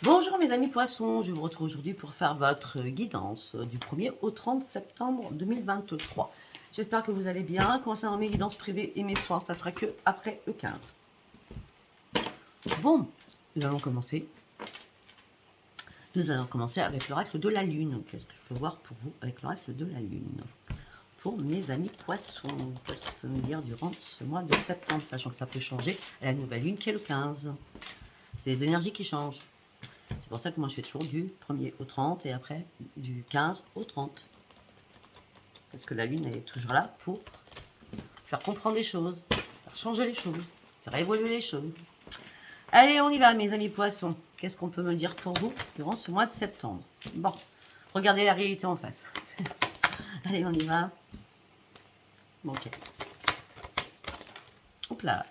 Bonjour mes amis poissons, je vous retrouve aujourd'hui pour faire votre guidance du 1er au 30 septembre 2023. J'espère que vous allez bien. Concernant mes guidances privées et mes soins, ça sera que après le 15. Bon, nous allons commencer. Nous allons commencer avec l'oracle de la Lune. Qu'est-ce que je peux voir pour vous avec l'oracle de la Lune? Pour mes amis poissons, qu'est-ce que tu peux me dire durant ce mois de septembre, sachant que ça peut changer à la nouvelle lune qui est le 15. C'est les énergies qui changent. C'est pour ça que moi je fais toujours du 1er au 30 et après du 15 au 30. Parce que la lune elle est toujours là pour faire comprendre les choses, faire changer les choses, faire évoluer les choses. Allez, on y va mes amis poissons. Qu'est-ce qu'on peut me dire pour vous durant ce mois de septembre? Bon, regardez la réalité en face. Allez, on y va. Bon, ok. Hop là.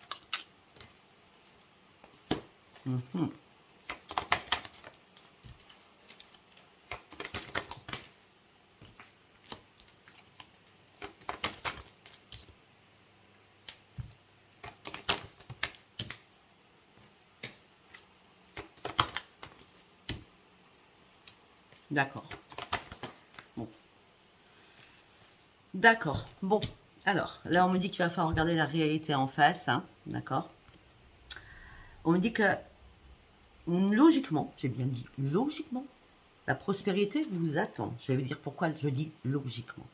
D'accord. Bon. D'accord. Bon. Alors, là, on me dit qu'il va falloir regarder la réalité en face. Hein, d'accord. On me dit que, logiquement, j'ai bien dit logiquement, la prospérité vous attend. Je vais vous dire pourquoi je dis logiquement.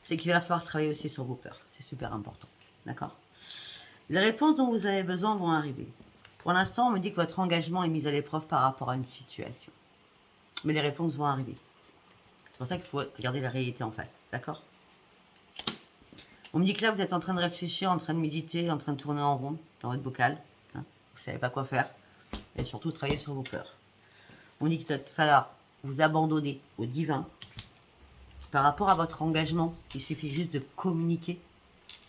C'est qu'il va falloir travailler aussi sur vos peurs. C'est super important. D'accord. Les réponses dont vous avez besoin vont arriver. Pour l'instant, on me dit que votre engagement est mis à l'épreuve par rapport à une situation. Mais les réponses vont arriver. C'est pour ça qu'il faut regarder la réalité en face. D'accord? On me dit que là, vous êtes en train de réfléchir, en train de méditer, en train de tourner en rond dans votre bocal. Hein, vous ne savez pas quoi faire. Et surtout, travailler sur vos peurs. On me dit qu'il va falloir vous abandonner au divin. Par rapport à votre engagement, il suffit juste de communiquer.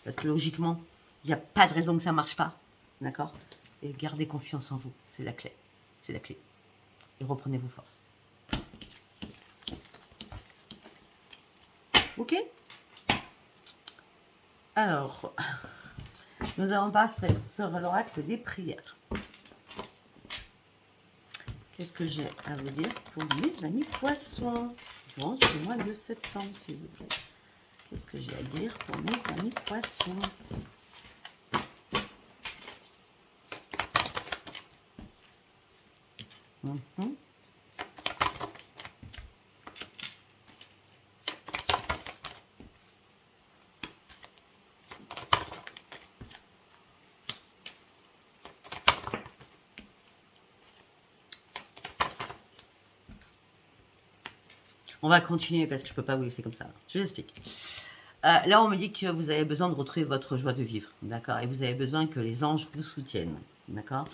Parce que logiquement, il n'y a pas de raison que ça ne marche pas. D'accord? Et gardez confiance en vous. C'est la clé. C'est la clé. Et reprenez vos forces. Ok? Alors, nous allons partir sur l'oracle des prières. Qu'est-ce que j'ai à vous dire pour mes amis poissons durant ce mois de septembre, s'il vous plaît? Qu'est-ce que j'ai à dire pour mes amis poissons? On va continuer parce que je ne peux pas vous laisser comme ça. Je l'explique. Là, on me dit que vous avez besoin de retrouver votre joie de vivre, d'accord? Et vous avez besoin que les anges vous soutiennent, d'accord?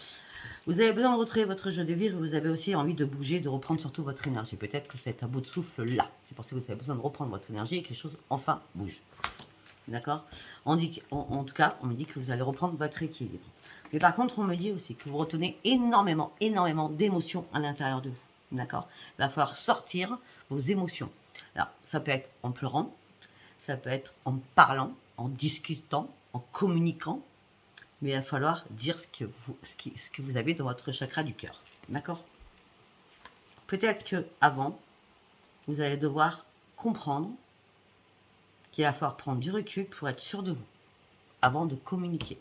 Vous avez besoin de retrouver votre joie de vivre, vous avez aussi envie de bouger, de reprendre surtout votre énergie. Peut-être que c'est un bout de souffle là. C'est pour ça que vous avez besoin de reprendre votre énergie et que les choses enfin bougent. D'accord? En tout cas, on me dit que vous allez reprendre votre équilibre. Mais par contre, on me dit aussi que vous retenez énormément d'émotions à l'intérieur de vous. D'accord? Il va falloir sortir vos émotions. Alors, ça peut être en pleurant, ça peut être en parlant, en discutant, en communiquant, mais il va falloir dire ce que vous avez dans votre chakra du cœur. D'accord? Peut-être que avant, vous allez devoir comprendre qu'il va falloir prendre du recul pour être sûr de vous, avant de communiquer.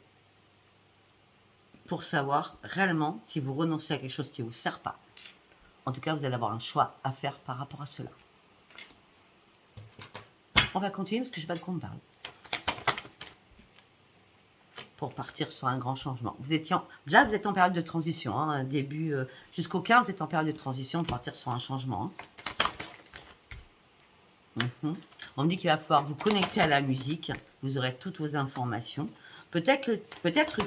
Pour savoir réellement si vous renoncez à quelque chose qui ne vous sert pas. En tout cas, vous allez avoir un choix à faire par rapport à cela. On va continuer parce que je veux qu'on me parle. Pour partir sur un grand changement. Là, vous êtes en période de transition. Hein, début jusqu'au 15, vous êtes en période de transition pour partir sur un changement. Hein. On me dit qu'il va falloir vous connecter à la musique. Vous aurez toutes vos informations. Peut-être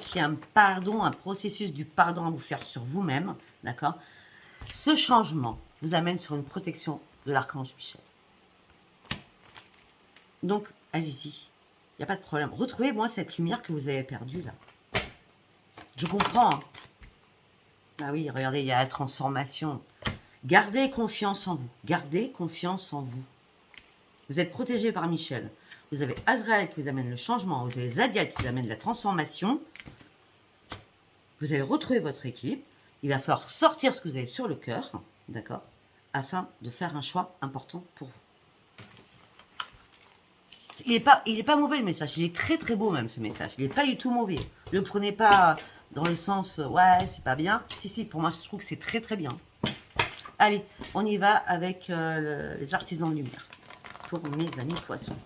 qu'il y a un processus du pardon à vous faire sur vous-même. D'accord? Ce changement vous amène sur une protection de l'archange Michel. Donc, allez-y. Il n'y a pas de problème. Retrouvez-moi cette lumière que vous avez perdue, là. Je comprends. Hein. Ah oui, regardez, il y a la transformation. Gardez confiance en vous. Gardez confiance en vous. Vous êtes protégé par Michel. Vous avez Azraël qui vous amène le changement. Vous avez Zadiac qui vous amène la transformation. Vous allez retrouver votre équipe. il va falloir sortir ce que vous avez sur le cœur, d'accord, afin de faire un choix important pour vous. Il est pas mauvais le message, il est très très beau même ce message, il n'est pas du tout mauvais. Ne le prenez pas dans le sens, ouais, c'est pas bien. Si, pour moi je trouve que c'est très très bien. Allez, on y va avec les artisans de lumière, pour mes amis poissons.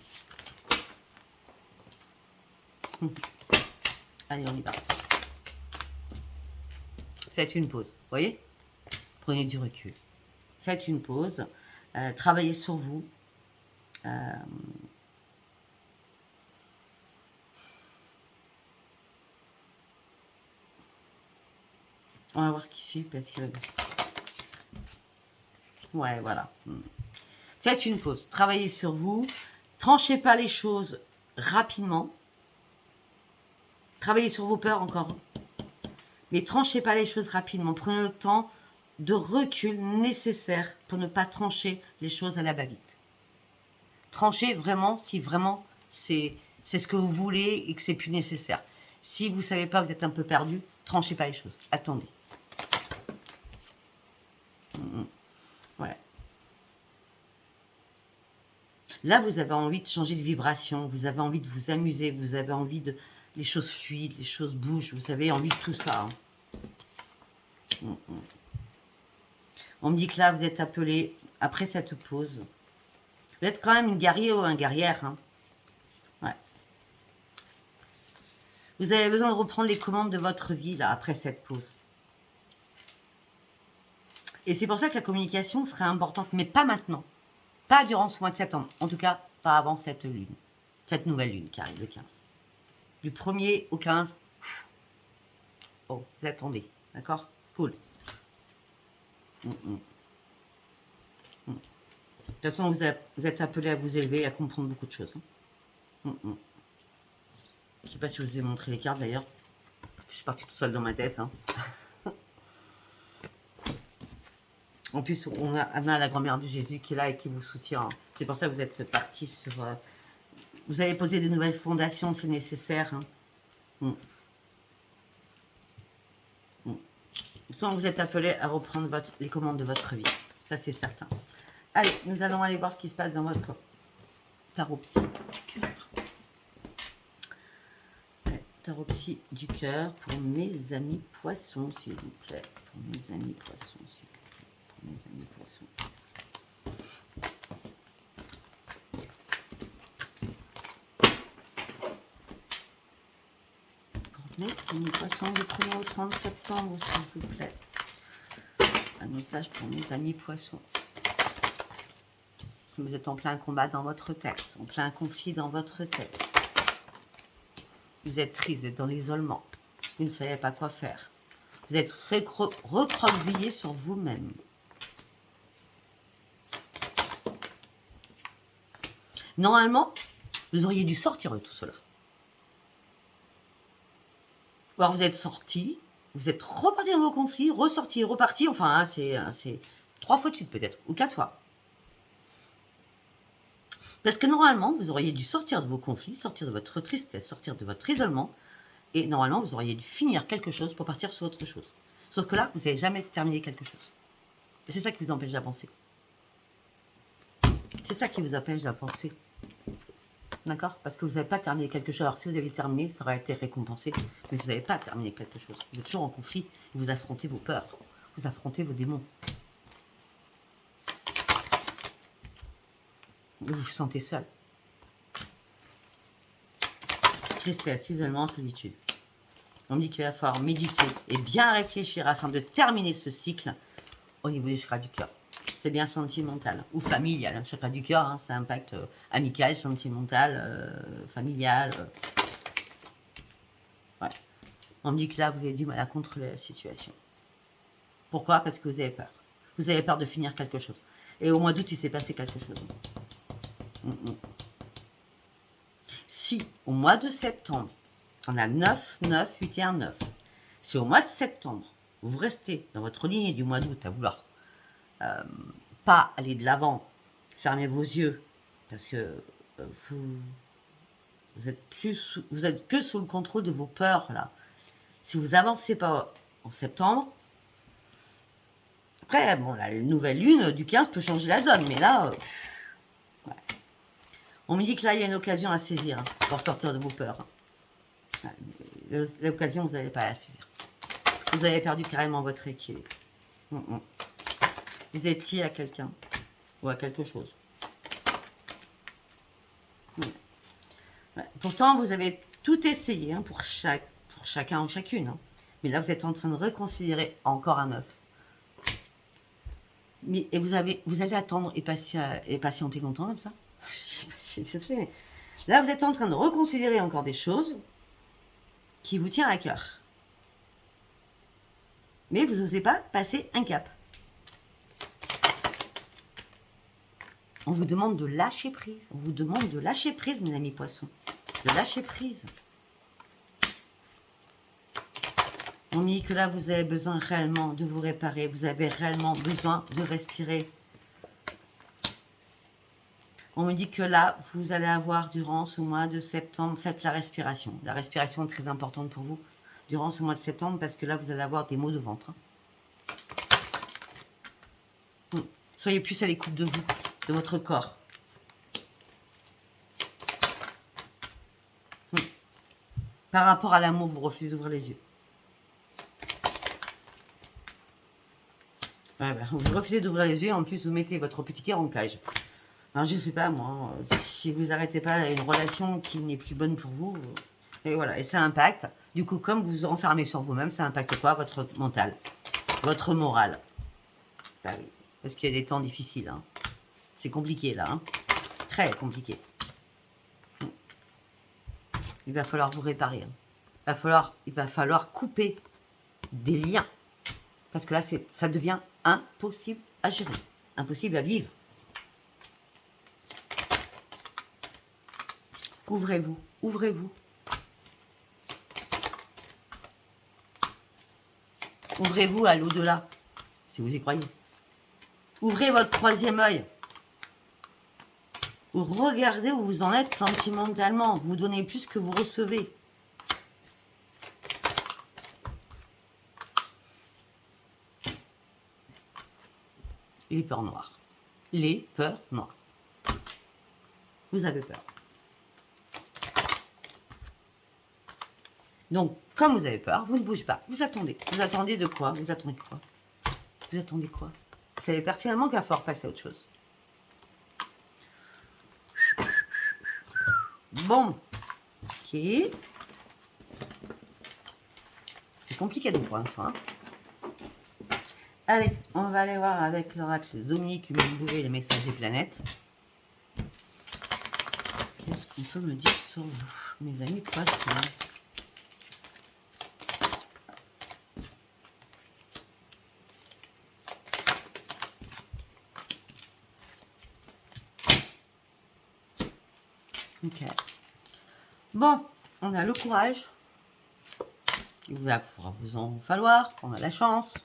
Allez, on y va. Faites une pause, vous voyez? Prenez du recul. Faites une pause, travaillez sur vous. On va voir ce qui suit parce que... Ouais, voilà. Faites une pause, travaillez sur vous. Tranchez pas les choses rapidement. Travaillez sur vos peurs encore. Mais tranchez pas les choses rapidement. Prenez le temps de recul nécessaire pour ne pas trancher les choses à la va-vite. Tranchez vraiment si vraiment c'est ce que vous voulez et que c'est plus nécessaire. Si vous ne savez pas, vous êtes un peu perdu, tranchez pas les choses. Attendez. Ouais. Là, vous avez envie de changer de vibration, vous avez envie de vous amuser, vous avez envie de... Les choses fluides, les choses bougent, vous avez envie de tout ça. On me dit que là, vous êtes appelé, après cette pause, vous êtes quand même une guerrière ou un guerrière. Hein. Ouais. Vous avez besoin de reprendre les commandes de votre vie, là, après cette pause. Et c'est pour ça que la communication serait importante, mais pas maintenant. Pas durant ce mois de septembre. En tout cas, pas avant cette lune. Cette nouvelle lune qui arrive le 15. Du 1er au 15. Oh, vous attendez. D'accord? Cool. De toute façon, vous êtes appelé à vous élever, à comprendre beaucoup de choses. Je ne sais pas si je vous ai montré les cartes d'ailleurs. Je suis partie tout seul dans ma tête. Hein. En plus, on a Anna, la grand-mère de Jésus, qui est là et qui vous soutient. C'est pour ça que vous êtes parti sur... vous allez poser de nouvelles fondations, c'est nécessaire. Hein. De toute façon, vous êtes appelé à reprendre les commandes de votre vie. Ça, c'est certain. Allez, nous allons aller voir ce qui se passe dans votre taropsie du cœur. Taropsie du cœur pour mes amis poissons, s'il vous plaît. Pour mes amis poissons, s'il vous plaît. Pour mes amis poissons. Pour mes amis poissons du 1er au 30 septembre, s'il vous plaît. Un message pour mes amis poissons. Vous êtes en plein combat dans votre tête, en plein conflit dans votre tête. Vous êtes triste, vous êtes dans l'isolement. Vous ne savez pas quoi faire. Vous êtes recroquevillé sur vous-même. Normalement, vous auriez dû sortir de tout cela. Ou alors vous êtes sorti, vous êtes reparti dans vos conflits, ressorti, reparti. Enfin, hein, c'est 3 fois de suite peut-être, ou 4 fois. Parce que normalement, vous auriez dû sortir de vos conflits, sortir de votre tristesse, sortir de votre isolement. Et normalement, vous auriez dû finir quelque chose pour partir sur autre chose. Sauf que là, vous n'avez jamais terminé quelque chose. Et c'est ça qui vous empêche d'avancer. C'est ça qui vous empêche d'avancer. D'accord? Parce que vous n'avez pas terminé quelque chose. Alors, si vous aviez terminé, ça aurait été récompensé. Mais vous n'avez pas terminé quelque chose. Vous êtes toujours en conflit. Vous affrontez vos peurs. Vous affrontez vos démons. Vous vous sentez seul. Tristesse, isolement, solitude. On me dit qu'il va falloir méditer et bien réfléchir afin de terminer ce cycle au niveau du chakra du cœur. C'est bien sentimental ou familial. Le chakra du cœur, hein, ça impacte amical, sentimental, familial. Ouais. On me dit que là, vous avez du mal à contrôler la situation. Pourquoi? Parce que vous avez peur. Vous avez peur de finir quelque chose. Et au mois d'août, il s'est passé quelque chose. Si au mois de septembre, on a 9, 9, 8 et 1, 9. Si au mois de septembre, vous restez dans votre lignée du mois d'août à vouloir pas aller de l'avant, fermez vos yeux, parce que vous êtes que sous le contrôle de vos peurs là. Si vous avancez pas en septembre, Après, bon, la nouvelle lune du 15 peut changer la donne, mais là, ouais. On me dit que là, il y a une occasion à saisir, hein, pour sortir de vos peurs. Ouais, l'occasion, vous n'allez pas la saisir. Vous avez perdu carrément votre équilibre. Vous étiez à quelqu'un ou à quelque chose. Ouais. Pourtant, vous avez tout essayé, hein, pour chacun ou chacune. Hein. Mais là, vous êtes en train de reconsidérer encore un neuf. Mais, et vous allez attendre et patienter longtemps comme ça. Là, vous êtes en train de reconsidérer encore des choses qui vous tiennent à cœur. Mais vous n'osez pas passer un cap. On vous demande de lâcher prise. On vous demande de lâcher prise, mes amis poissons. De lâcher prise. On dit que là, vous avez besoin réellement de vous réparer. Vous avez réellement besoin de respirer. On me dit que là, vous allez avoir, durant ce mois de septembre, faites la respiration. La respiration est très importante pour vous durant ce mois de septembre parce que là, vous allez avoir des maux de ventre. Soyez plus à l'écoute de vous, de votre corps. Par rapport à l'amour, vous refusez d'ouvrir les yeux. Voilà, vous refusez d'ouvrir les yeux, en plus vous mettez votre petit cœur en cage. Alors je sais pas moi, si vous n'arrêtez pas une relation qui n'est plus bonne pour vous, et voilà, et ça impacte. Du coup, comme vous vous enfermez sur vous-même, ça impacte quoi? Votre mental, votre morale. Bah oui, parce qu'il y a des temps difficiles. Hein. C'est compliqué là, hein. Très compliqué. Il va falloir vous réparer. Hein. Il va falloir couper des liens. Parce que là, ça devient impossible à gérer, impossible à vivre. Ouvrez-vous, ouvrez-vous. Ouvrez-vous à l'au-delà, si vous y croyez. Ouvrez votre troisième œil. Regardez où vous en êtes sentimentalement. Vous donnez plus que vous recevez. Les peurs noires. Les peurs noires. Vous avez peur. Donc, comme vous avez peur, vous ne bougez pas. Vous attendez. Vous attendez de quoi? Vous attendez quoi? Vous attendez quoi? Vous savez pertinemment qu'il va falloir passer à autre chose. Bon. Ok. C'est compliqué de pour l'instant. Hein. Allez, on va aller voir avec l'oracle Dominique Humain-Bouvet, le message des planètes. Qu'est-ce qu'on peut me dire sur vous, mes amis poissons? Ok. Bon, on a le courage. Il va vous en falloir. On a la chance.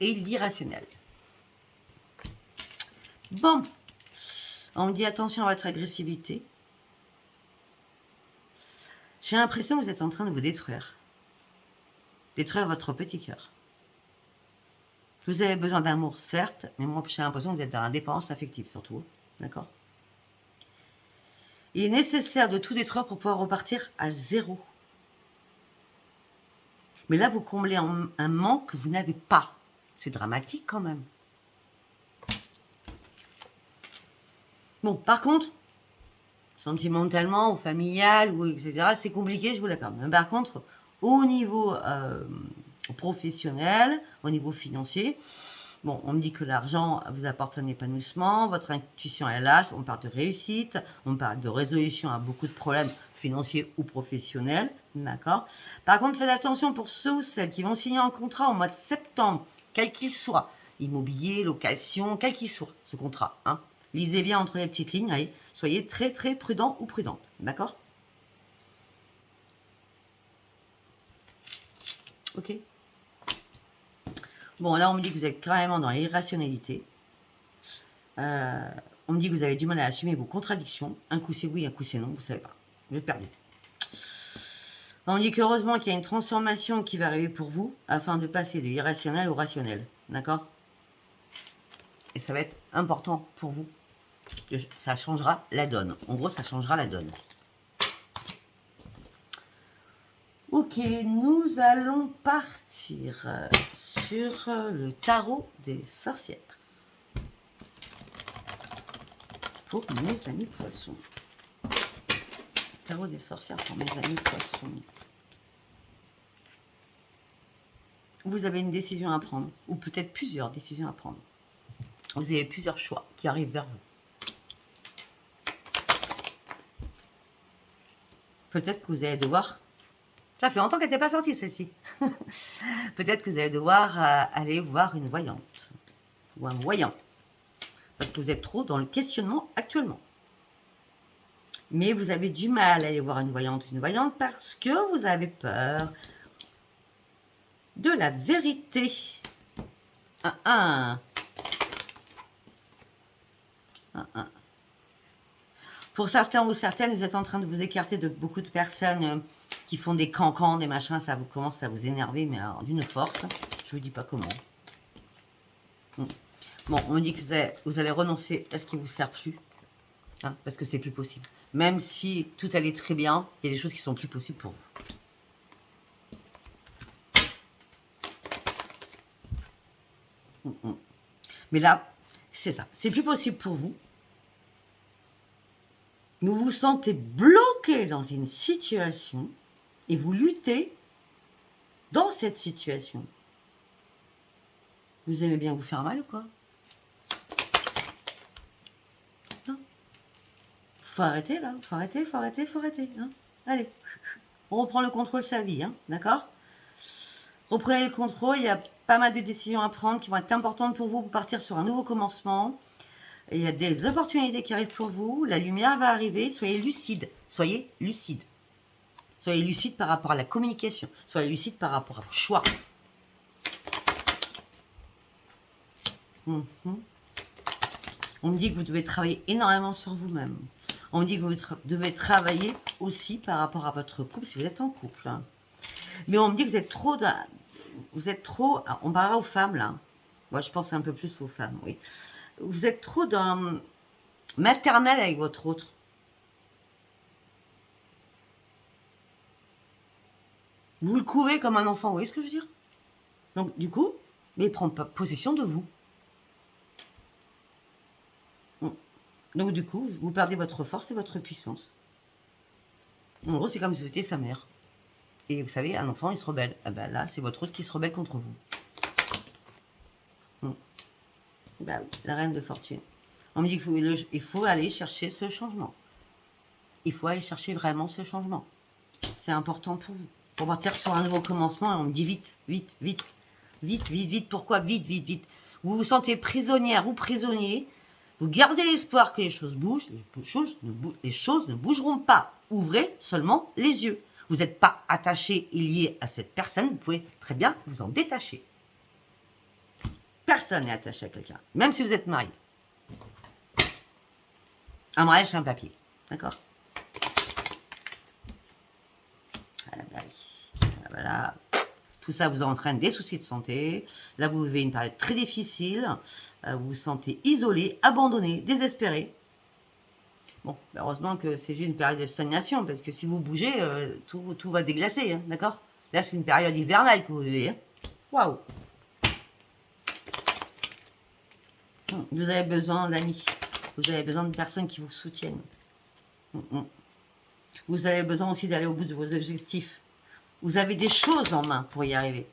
Et l'irrationnel. Bon. On me dit attention à votre agressivité. J'ai l'impression que vous êtes en train de vous détruire. Détruire votre petit cœur. Vous avez besoin d'amour, certes, mais moi j'ai l'impression que vous êtes dans la dépendance affective surtout. D'accord? Il est nécessaire de tout détruire pour pouvoir repartir à zéro. Mais là, vous comblez un manque que vous n'avez pas. C'est dramatique quand même. Bon, par contre, sentimentalement ou familial, ou etc., c'est compliqué, je vous l'accorde. Mais par contre, au niveau professionnel, au niveau financier, bon, on me dit que l'argent vous apporte un épanouissement, votre intuition est là, on parle de réussite, on parle de résolution à beaucoup de problèmes financiers ou professionnels, d'accord? Par contre, faites attention pour ceux ou celles qui vont signer un contrat au mois de septembre, quel qu'il soit, immobilier, location, quel qu'il soit, ce contrat, hein. Lisez bien entre les petites lignes, allez, soyez très très prudent ou prudente, d'accord? Ok. Bon, là, on me dit que vous êtes carrément dans l'irrationalité. On me dit que vous avez du mal à assumer vos contradictions. Un coup c'est oui, un coup c'est non, vous savez pas. Vous êtes perdu. On dit qu'heureusement qu'il y a une transformation qui va arriver pour vous afin de passer de l'irrationnel au rationnel. D'accord? Et ça va être important pour vous. Ça changera la donne. En gros, ça changera la donne. Ok, nous allons partir sur le tarot des sorcières. Pour mes amis poissons. Tarot des sorcières pour mes amis poissons. Vous avez une décision à prendre, ou peut-être plusieurs décisions à prendre. Vous avez plusieurs choix qui arrivent vers vous. Peut-être que vous allez devoir... Ça fait longtemps qu'elle n'était pas sortie, celle-ci. Peut-être que vous allez devoir aller voir une voyante. Ou un voyant. Parce que vous êtes trop dans le questionnement actuellement. Mais vous avez du mal à aller voir une voyante parce que vous avez peur de la vérité. Pour certains ou certaines, vous êtes en train de vous écarter de beaucoup de personnes qui font des cancans, des machins, ça vous commence à vous énerver, mais d'une force. Je vous dis pas comment. Bon, on me dit que vous allez renoncer à ce qui vous sert plus. Hein, parce que c'est plus possible. Même si tout allait très bien, il y a des choses qui sont plus possibles pour vous. Mais là, c'est ça. C'est plus possible pour vous. Vous vous sentez bloqué dans une situation et vous luttez dans cette situation. Vous aimez bien vous faire mal ou quoi? Non. Faut arrêter là. Faut arrêter. Hein. Allez. On reprend le contrôle de sa vie. Hein. D'accord? Reprenez le contrôle. Il y a pas mal de décisions à prendre qui vont être importantes pour vous pour partir sur un nouveau commencement. Et il y a des opportunités qui arrivent pour vous. La lumière va arriver. Soyez lucide. Soyez lucide. Soyez lucide par rapport à la communication. Soyez lucide par rapport à vos choix. On me dit que vous devez travailler énormément sur vous-même. On me dit que vous devez travailler aussi par rapport à votre couple, si vous êtes en couple. Hein. Mais on me dit que vous êtes trop... On parlera aux femmes, là. Moi, je pense un peu plus aux femmes, oui. Vous êtes trop dans maternel avec votre autre. Vous le couvez comme un enfant, vous voyez ce que je veux dire? Donc, du coup, mais il prend pas possession de vous. Donc, du coup, vous perdez votre force et votre puissance. En gros, c'est comme si vous étiez sa mère. Et vous savez, un enfant, il se rebelle. Ah ben là, c'est votre autre qui se rebelle contre vous. Bah oui, la reine de fortune. On me dit qu'il faut aller chercher ce changement. Il faut aller chercher vraiment ce changement. C'est important pour vous. Pour partir sur un nouveau commencement, on me dit vite. Pourquoi vite? Vous vous sentez prisonnière ou prisonnier. Vous gardez l'espoir que les choses bougent. Les choses ne bougeront pas. Ouvrez seulement les yeux. Vous n'êtes pas attaché et lié à cette personne. Vous pouvez très bien vous en détacher. Personne n'est attaché à quelqu'un. Même si vous êtes marié. Un mariage, c'est un papier. D'accord? Voilà. Tout ça vous entraîne des soucis de santé. Là, vous vivez une période très difficile. Vous vous sentez isolé, abandonné, désespéré. Bon, heureusement que c'est juste une période de stagnation, parce que si vous bougez, tout va déglacer, hein, d'accord? Là, c'est une période hivernale que vous vivez. Hein. Waouh! Vous avez besoin d'amis. Vous avez besoin de personnes qui vous soutiennent. Vous avez besoin aussi d'aller au bout de vos objectifs. Vous avez des choses en main pour y arriver.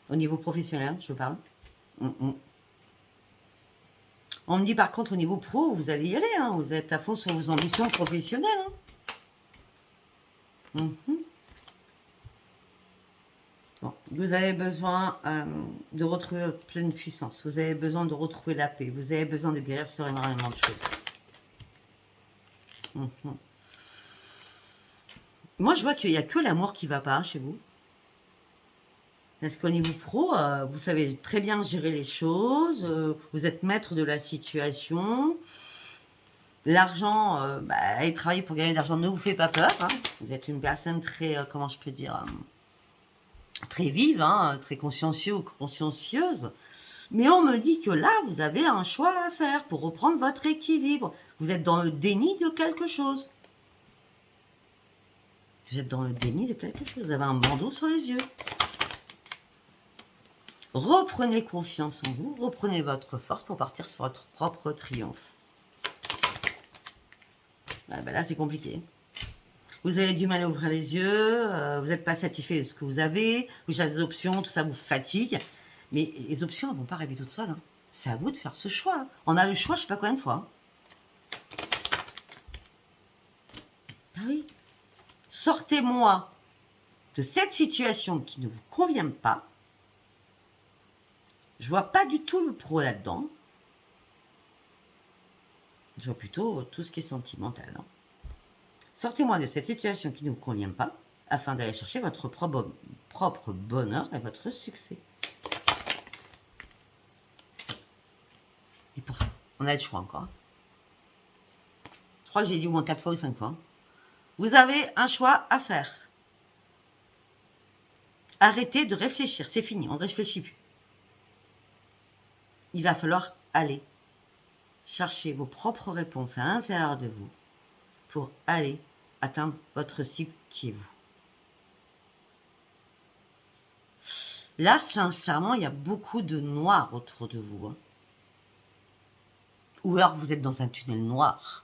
Au niveau professionnel, je parle. On me dit par contre au niveau pro, vous allez y aller. Hein. Vous êtes à fond sur vos ambitions professionnelles. Hein. Bon, vous avez besoin de retrouver votre pleine puissance. Vous avez besoin de retrouver la paix. Vous avez besoin de guérir sur énormément de choses. Moi, je vois qu'il n'y a que l'amour qui ne va pas chez vous. Parce qu'au niveau pro, vous savez très bien gérer les choses. Vous êtes maître de la situation. L'argent, aller travailler pour gagner de l'argent ne vous fait pas peur. Hein. Vous êtes une personne très, comment je peux dire, très vive, hein, très consciencieux ou consciencieuse. Mais on me dit que là, vous avez un choix à faire pour reprendre votre équilibre. Vous êtes dans le déni de quelque chose. Vous êtes dans le déni de quelque chose. Vous avez un bandeau sur les yeux. Reprenez confiance en vous. Reprenez votre force pour partir sur votre propre triomphe. Ah ben là, c'est compliqué. Vous avez du mal à ouvrir les yeux. Vous n'êtes pas satisfait de ce que vous avez. Vous cherchez des options. Tout ça vous fatigue. Mais les options, elles ne vont pas arriver toutes seules. Hein. C'est à vous de faire ce choix. Hein. On a le choix, je ne sais pas combien de fois. Hein. Ah oui. Sortez-moi de cette situation qui ne vous convient pas. Je vois pas du tout le pro là-dedans. Je vois plutôt tout ce qui est sentimental. Hein. Sortez-moi de cette situation qui ne vous convient pas afin d'aller chercher votre propre bonheur et votre succès. Et pour ça, on a le choix encore. Je crois que j'ai dit au moins 4 fois ou 5 fois. Vous avez un choix à faire. Arrêtez de réfléchir, c'est fini, on ne réfléchit plus. Il va falloir aller chercher vos propres réponses à l'intérieur de vous pour aller atteindre votre cible qui est vous. Là, sincèrement, il y a beaucoup de noir autour de vous. Hein. Ou alors vous êtes dans un tunnel noir.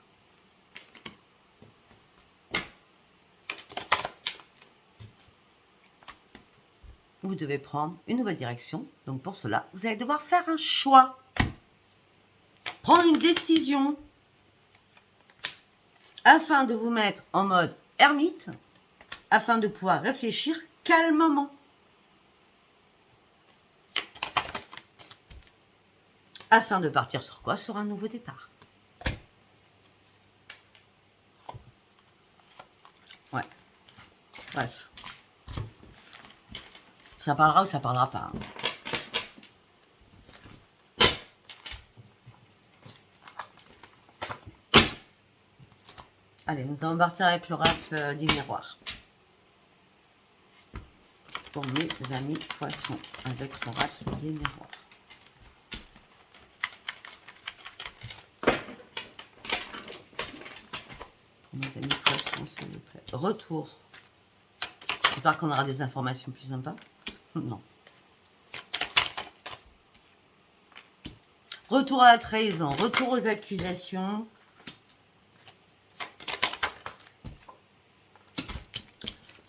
Vous devez prendre une nouvelle direction. Donc pour cela, vous allez devoir faire un choix. Prendre une décision afin de vous mettre en mode ermite, afin de pouvoir réfléchir calmement. Afin de partir sur quoi? Sur un nouveau départ. Ouais. Bref. Ça parlera ou ça parlera pas. Hein. Allez, nous allons partir avec l'oracle du miroir. Pour mes amis poissons, avec l'oracle du miroir. Pour mes amis poissons, s'il vous plaît. Retour. J'espère qu'on aura des informations plus sympas. Non. Retour à la trahison, retour aux accusations.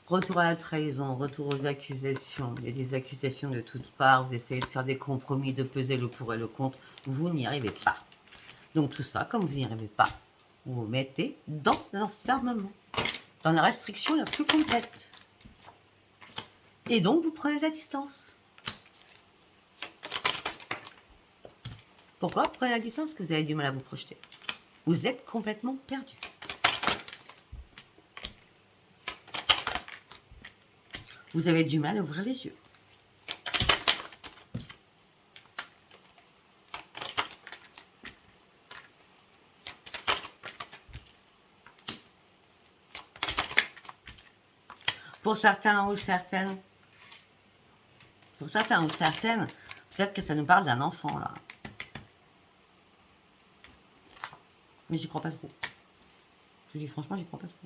Retour à la trahison, retour aux accusations. Il y a des accusations de toutes parts. Vous essayez de faire des compromis, de peser le pour et le contre. Vous n'y arrivez pas. Donc tout ça, comme vous n'y arrivez pas, vous vous mettez dans l'enfermement. Dans la restriction la plus complète. Et donc vous prenez de la distance. Pourquoi vous prenez la distance? Parce que vous avez du mal à vous projeter. Vous êtes complètement perdu. Vous avez du mal à ouvrir les yeux. Pour certains ou certaines, peut-être que ça nous parle d'un enfant, là. Mais j'y crois pas trop. Je vous dis franchement, j'y crois pas trop.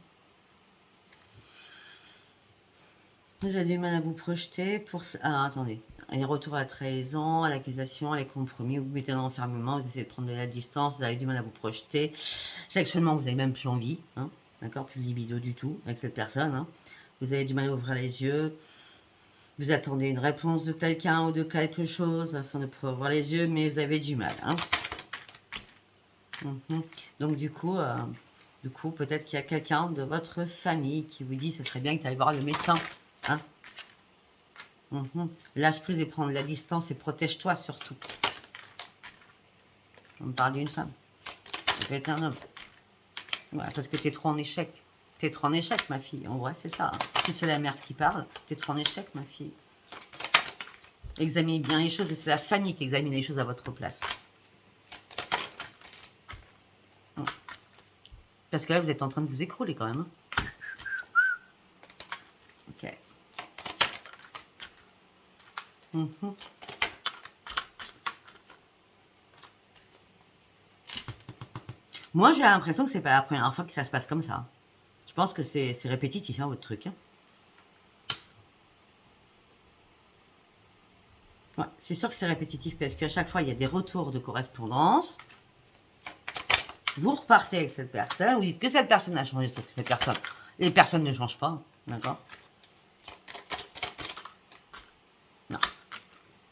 Vous avez du mal à vous projeter pour... Ah, attendez. Il y a retour à la trahison, à l'accusation, à les compromis. Vous vous mettez dans l'enfermement, vous essayez de prendre de la distance, vous avez du mal à vous projeter. Sexuellement, vous n'avez même plus envie. Hein, d'accord? Plus de libido du tout avec cette personne. Hein. Vous avez du mal à ouvrir les yeux. Vous attendez une réponse de quelqu'un ou de quelque chose afin de pouvoir ouvrir les yeux, mais vous avez du mal. Hein. Donc du coup peut-être qu'il y a quelqu'un de votre famille qui vous dit que ce serait bien que tu ailles voir le médecin. Hein. Lâche prise et prendre la distance et protège-toi surtout. On me parle d'une femme. Ça peut être un homme. Ouais, parce que tu es trop en échec. Tu es trop en échec, ma fille. En vrai, c'est ça. Hein. Si c'est la mère qui parle, tu es trop en échec, ma fille. Examinez bien les choses et c'est la famille qui examine les choses à votre place. Parce que là, vous êtes en train de vous écrouler quand même. Ok. Moi, j'ai l'impression que c'est pas la première fois que ça se passe comme ça. Je pense que c'est répétitif, hein, votre truc. Hein. Ouais, c'est sûr que c'est répétitif parce qu'à chaque fois, il y a des retours de correspondance. Vous repartez avec cette personne. Vous dites que cette personne a changé, cette personne. Les personnes ne changent pas. D'accord? Non.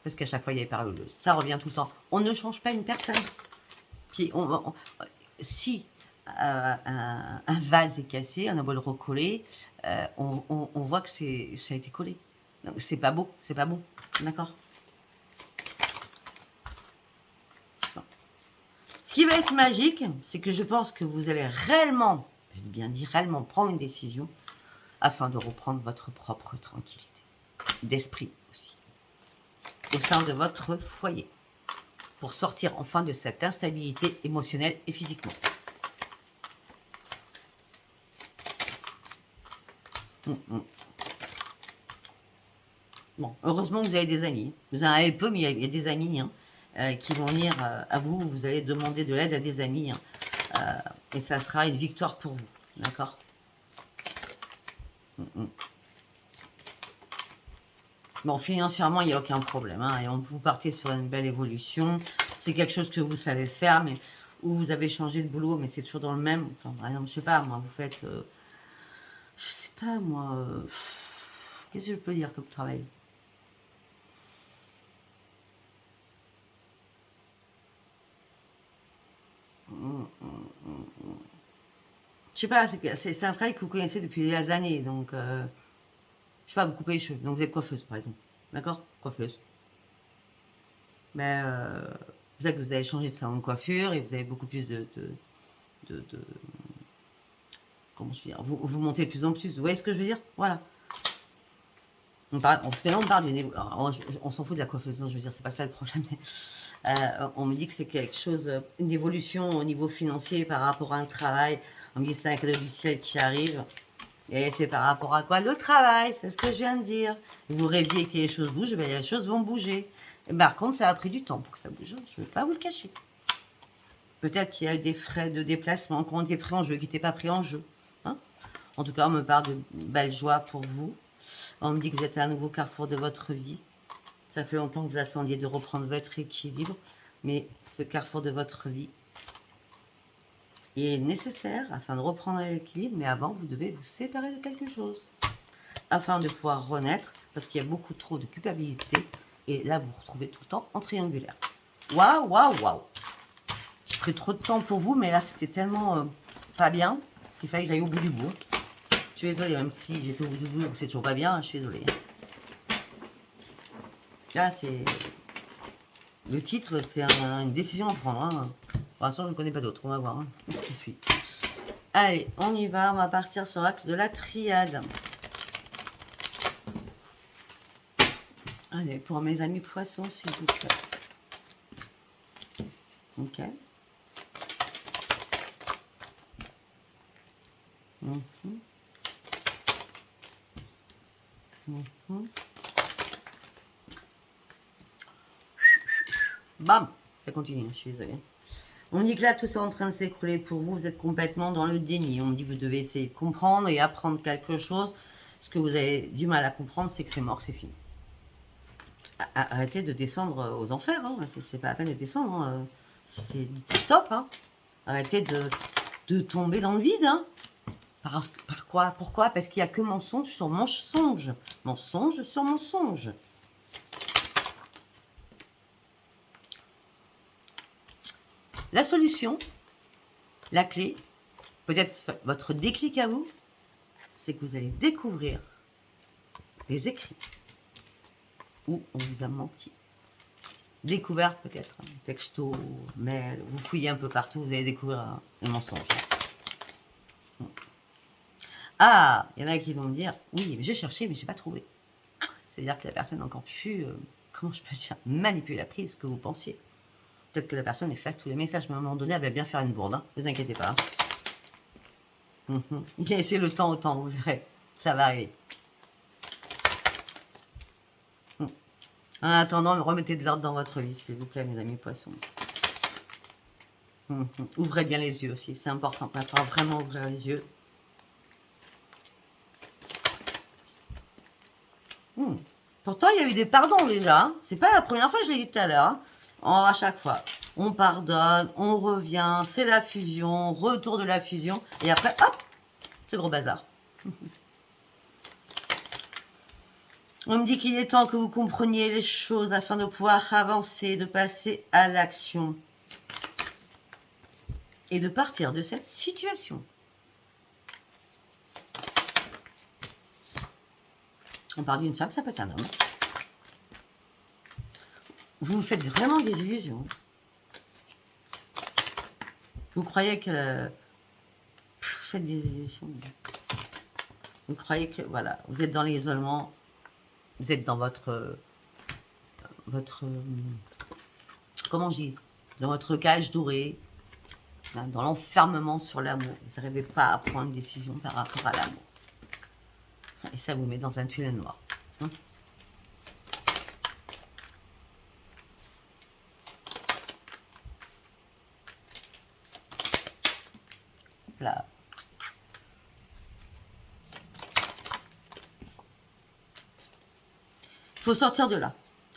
Parce qu'à chaque fois, il y a des parallèles. Ça revient tout le temps. On ne change pas une personne. Puis, si un vase est cassé, on a beau le recoller, on voit que ça a été collé. Donc, c'est pas beau. C'est pas bon. D'accord? Ce qui va être magique, c'est que je pense que vous allez réellement, je dis bien dit réellement, prendre une décision afin de reprendre votre propre tranquillité, d'esprit aussi, au sein de votre foyer, pour sortir enfin de cette instabilité émotionnelle et physiquement. Bon, heureusement que vous avez des amis. Vous en avez peu, mais il y a des amis qui vont venir à vous. Vous allez demander de l'aide à des amis. Et ça sera une victoire pour vous. D'accord? Bon, financièrement, il n'y a aucun problème. Hein, et vous partez sur une belle évolution. C'est quelque chose que vous savez faire, mais où vous avez changé de boulot, mais c'est toujours dans le même. Enfin, par exemple, je sais pas, moi, vous faites... je sais pas, moi... qu'est-ce que je peux dire comme travail? Je sais pas, c'est un travail que vous connaissez depuis des années, donc je sais pas, vous coupez les cheveux, donc vous êtes coiffeuse par exemple, d'accord? Coiffeuse. Mais vous savez que vous avez changé de salon de coiffure et vous avez beaucoup plus de comment je veux dire, vous montez de plus en plus, vous voyez ce que je veux dire? Voilà. On parle d'une on s'en fout de la coiffeuse, je veux dire, c'est pas ça le problème. On me dit que c'est quelque chose, une évolution au niveau financier par rapport à un travail. On me dit que c'est un cadeau du ciel qui arrive. Et c'est par rapport à quoi? Le travail, c'est ce que je viens de dire. Vous rêviez que les choses bougent, ben les choses vont bouger. Et par contre, ça a pris du temps pour que ça bouge. Je ne vais pas vous le cacher. Peut-être qu'il y a eu des frais de déplacement qui ont été pris en jeu, qui n'étaient pas pris en jeu. Hein, en tout cas, on me parle de belle joie pour vous. On me dit que vous êtes à un nouveau carrefour de votre vie. Ça fait longtemps que vous attendiez de reprendre votre équilibre. Mais ce carrefour de votre vie est nécessaire afin de reprendre l'équilibre. Mais avant, vous devez vous séparer de quelque chose afin de pouvoir renaître, parce qu'il y a beaucoup trop de culpabilité. Et là, vous vous retrouvez tout le temps en triangulaire. Waouh, waouh, waouh. J'ai pris trop de temps pour vous, mais là, c'était tellement pas bien qu'il fallait que j'aille au bout du bout. Je suis désolée, même si j'étais au bout du bout, c'est toujours pas bien, je suis désolée. Là, c'est... Le titre, c'est une décision à prendre. Hein. Pour l'instant, je ne connais pas d'autre. On va voir ce qui suit. Allez, on y va. On va partir sur l'acte de la triade. Allez, pour mes amis poissons, s'il vous plaît. Ok. Bam, ça continue, je suis désolée. On dit que là, tout ça est en train de s'écrouler pour vous. Vous êtes complètement dans le déni. On dit que vous devez essayer de comprendre et apprendre quelque chose. Ce que vous avez du mal à comprendre, c'est que c'est mort, c'est fini. Arrêtez de descendre aux enfers. Hein. C'est pas la peine de descendre. Hein. C'est stop. Hein. Arrêtez de tomber dans le vide. Hein. Par quoi? Pourquoi? Parce qu'il n'y a que mensonge sur mensonge. Mensonge sur mensonge. La solution, la clé, peut-être votre déclic à vous, c'est que vous allez découvrir des écrits où on vous a menti. Découverte peut-être, texto, mail, vous fouillez un peu partout, vous allez découvrir un mensonge. Ah, il y en a qui vont me dire, oui, mais j'ai cherché, mais je n'ai pas trouvé. C'est-à-dire que la personne a encore pu, comment je peux dire, manipulatrice ce que vous pensiez. Peut-être que la personne efface tous les messages, mais à un moment donné, elle va bien faire une bourde. Hein. Ne vous inquiétez pas. Laissez le temps au temps, vous verrez. Ça va arriver. En attendant, remettez de l'ordre dans votre vie, s'il vous plaît, mes amis poissons. Ouvrez bien les yeux aussi, c'est important. Il va falloir vraiment ouvrir les yeux. Pourtant, il y a eu des pardons déjà. C'est pas la première fois, je l'ai dit tout à l'heure. Hein. À chaque fois, on pardonne, on revient, c'est la fusion, retour de la fusion. Et après, hop, c'est gros bazar. On me dit qu'il est temps que vous compreniez les choses afin de pouvoir avancer, de passer à l'action. Et de partir de cette situation. On parle d'une femme, ça peut être un homme. Vous vous faites vraiment des illusions. Vous croyez que... Vous faites des illusions. Vous croyez que, voilà, vous êtes dans l'isolement. Vous êtes dans votre comment je dis, dans votre cage dorée, hein, dans l'enfermement sur l'amour. Vous n'arrivez pas à prendre une décision par rapport à l'amour. Et ça vous met dans un tunnel noir. Hein. Là. Il faut sortir de là,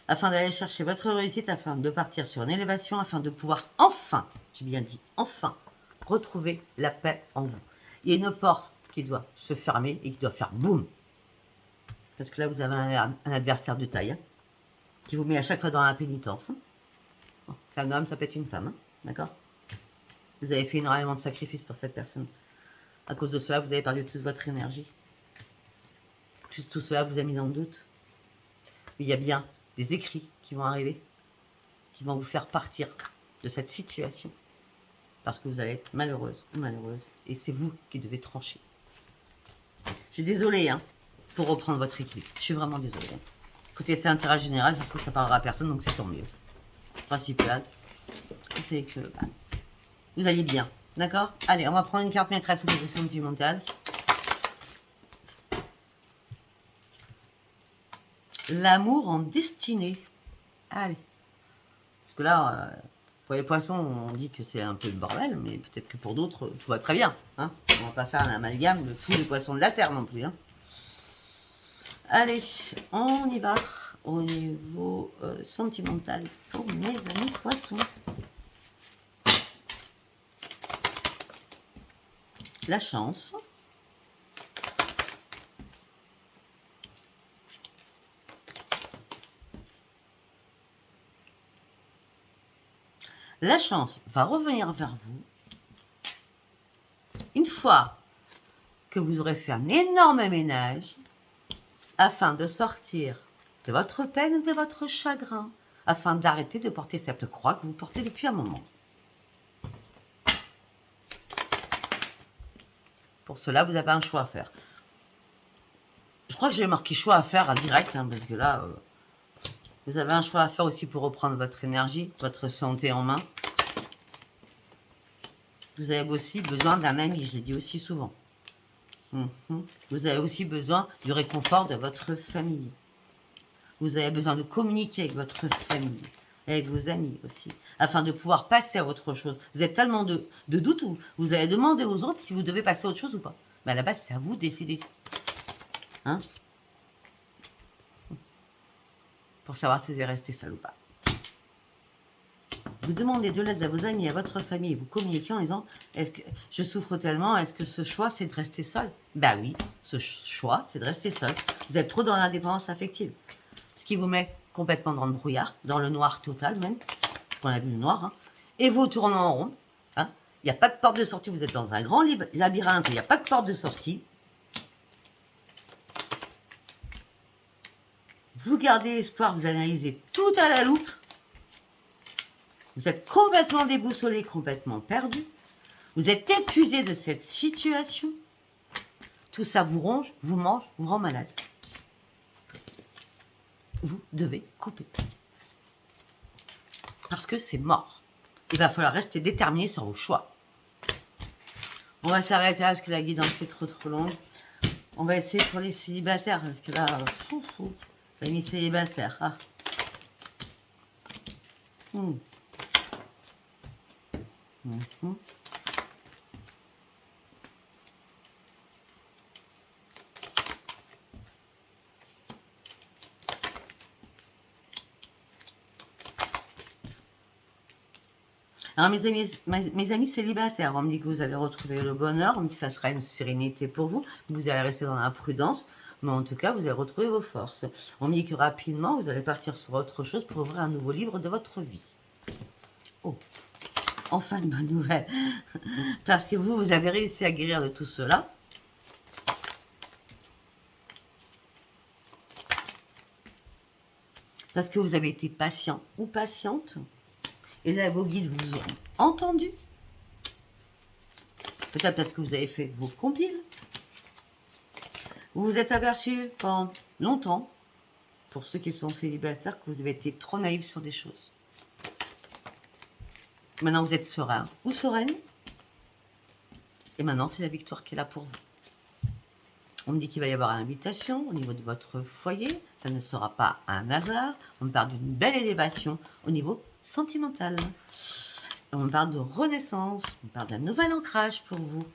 afin d'aller chercher votre réussite, afin de partir sur une élévation, afin de pouvoir enfin, j'ai bien dit, enfin, retrouver la paix en vous. Il y a une porte qui doit se fermer et qui doit faire boum. Parce que là, vous avez un adversaire de taille, hein, qui vous met à chaque fois dans la pénitence. Hein. C'est un homme, ça peut être une femme, hein, d'accord? Vous avez fait énormément de sacrifices pour cette personne. À cause de cela, vous avez perdu toute votre énergie. Tout cela vous a mis dans le doute. Il y a bien des écrits qui vont arriver, qui vont vous faire partir de cette situation. Parce que vous allez être malheureuse ou malheureuse. Et c'est vous qui devez trancher. Je suis désolée, hein, pour reprendre votre équilibre. Je suis vraiment désolée. Écoutez, c'est un tirage général, je trouve que ça parlera à personne, donc c'est tant mieux. Le principal, c'est que vous allez bien. D'accord? Allez, on va prendre une carte maîtresse au niveau sentimental. L'amour en destinée. Allez. Parce que là, pour les poissons, on dit que c'est un peu le bordel, mais peut-être que pour d'autres, tout va très bien. Hein, on va pas faire un amalgame de tous les poissons de la Terre non plus. Hein. Allez, on y va au niveau sentimental pour mes amis poissons. La chance. La chance va revenir vers vous une fois que vous aurez fait un énorme ménage afin de sortir de votre peine et de votre chagrin, afin d'arrêter de porter cette croix que vous portez depuis un moment. Pour cela, vous avez un choix à faire. Je crois que j'ai marqué choix à faire direct, hein, parce que là... vous avez un choix à faire aussi pour reprendre votre énergie, votre santé en main. Vous avez aussi besoin d'un ami, je l'ai dit aussi souvent. Vous avez aussi besoin du réconfort de votre famille. Vous avez besoin de communiquer avec votre famille, avec vos amis aussi, afin de pouvoir passer à autre chose. Vous êtes tellement de doutes où vous allez demander aux autres si vous devez passer à autre chose ou pas. Mais à la base, c'est à vous de décider. Hein? Pour savoir si vous allez rester seul ou pas. Vous demandez de l'aide à vos amis, à votre famille, vous communiquez en disant « Est-ce que je souffre tellement, est-ce que ce choix, c'est de rester seul ?» Bah oui, ce choix, c'est de rester seul. Vous êtes trop dans l'indépendance affective. Ce qui vous met complètement dans le brouillard, dans le noir total même. On a vu le noir. Hein. Et vous tournez en rond. Hein. Il n'y a pas de porte de sortie, vous êtes dans un grand labyrinthe, il n'y a pas de porte de sortie. Vous gardez espoir, vous analysez tout à la loupe. Vous êtes complètement déboussolé, complètement perdu. Vous êtes épuisé de cette situation. Tout ça vous ronge, vous mange, vous rend malade. Vous devez couper. Parce que c'est mort. Il va falloir rester déterminé sur vos choix. On va s'arrêter là parce que la guidance est trop longue. On va essayer pour les célibataires parce que là, famille célibataire. Ah. Alors mes amis célibataires, on me dit que vous allez retrouver le bonheur, on me dit que ça sera une sérénité pour vous, vous allez rester dans la prudence, mais en tout cas vous allez retrouver vos forces. On me dit que rapidement vous allez partir sur autre chose pour ouvrir un nouveau livre de votre vie. Oh, enfin une bonne nouvelle, parce que vous avez réussi à guérir de tout cela. Parce que vous avez été patient ou patiente. Et là, vos guides vous ont entendu. Peut-être parce que vous avez fait vos compiles. Vous vous êtes aperçu pendant longtemps, pour ceux qui sont célibataires, que vous avez été trop naïfs sur des choses. Maintenant, vous êtes serein ou sereine. Et maintenant, c'est la victoire qui est là pour vous. On me dit qu'il va y avoir une invitation au niveau de votre foyer. Ça ne sera pas un hasard. On me parle d'une belle élévation au niveau sentimental. On parle de renaissance. On parle d'un nouvel ancrage pour vous.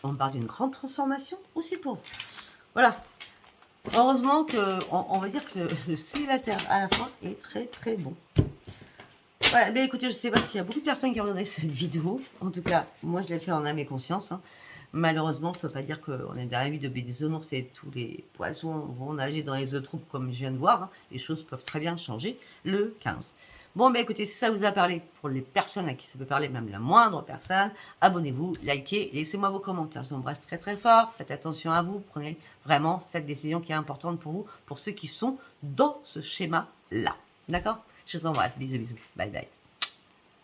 On parle d'une grande transformation aussi pour vous. Voilà. Heureusement que, on va dire que le célibataire à la fin est très bon. Ouais, mais écoutez, je sais pas s'il y a beaucoup de personnes qui ont regardé cette vidéo. En tout cas, moi je l'ai fait en âme et conscience. Malheureusement, je ne peux pas dire qu'on est dans la vie de bisounours et tous les poissons vont nager dans les eaux troubles comme je viens de voir. Les choses peuvent très bien changer le 15. Bon, bah écoutez, si ça vous a parlé, pour les personnes à qui ça peut parler, même la moindre personne, abonnez-vous, likez, laissez-moi vos commentaires. Je vous embrasse très fort, faites attention à vous, prenez vraiment cette décision qui est importante pour vous, pour ceux qui sont dans ce schéma-là. D'accord? Je vous embrasse, bisous, bye bye.